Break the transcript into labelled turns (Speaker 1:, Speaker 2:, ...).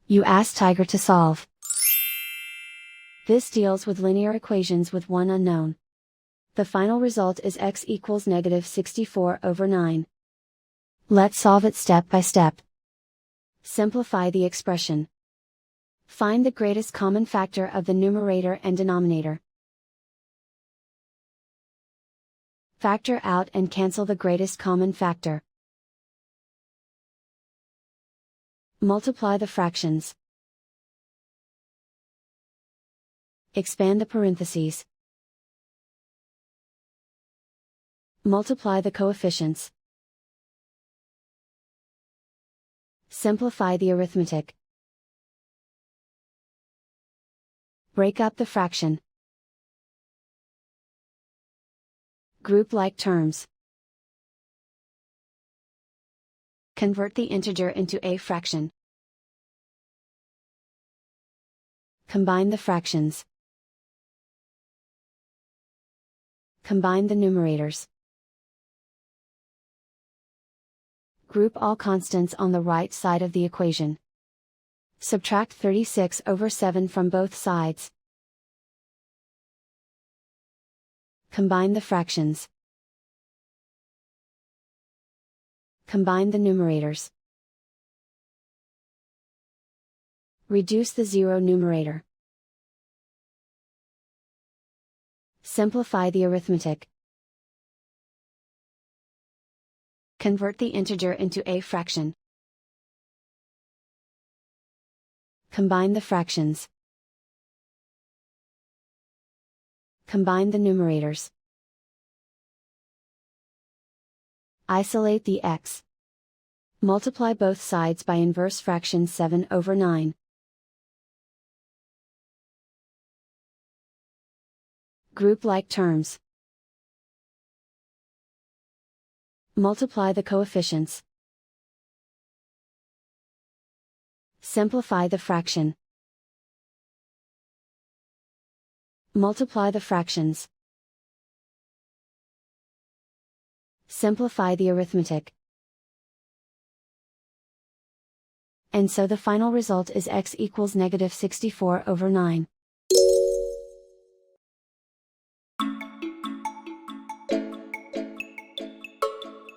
Speaker 1: You ask Tiger to solve. This deals with linear equations with one unknown. The final result is x equals -64/9. Let's solve it step by step. Simplify the expression. Find the greatest common factor of the numerator and denominator. Factor out and cancel the greatest common factor. Multiply the fractions. Expand the parentheses. Multiply the coefficients. Simplify the arithmetic. Break up the fraction. Group like terms. Convert the integer into a fraction. Combine the fractions. Combine the numerators. Group all constants on the right side of the equation. Subtract 36/7 from both sides. Combine the fractions. Combine the numerators. Reduce the zero numerator. Simplify the arithmetic. Convert the integer into a fraction. Combine the fractions. Combine the numerators. Isolate the x. Multiply both sides by inverse fraction 7/9. Group like terms. Multiply the coefficients. Simplify the fraction. Multiply the fractions. Simplify the arithmetic. And so the final result is x equals -64/9.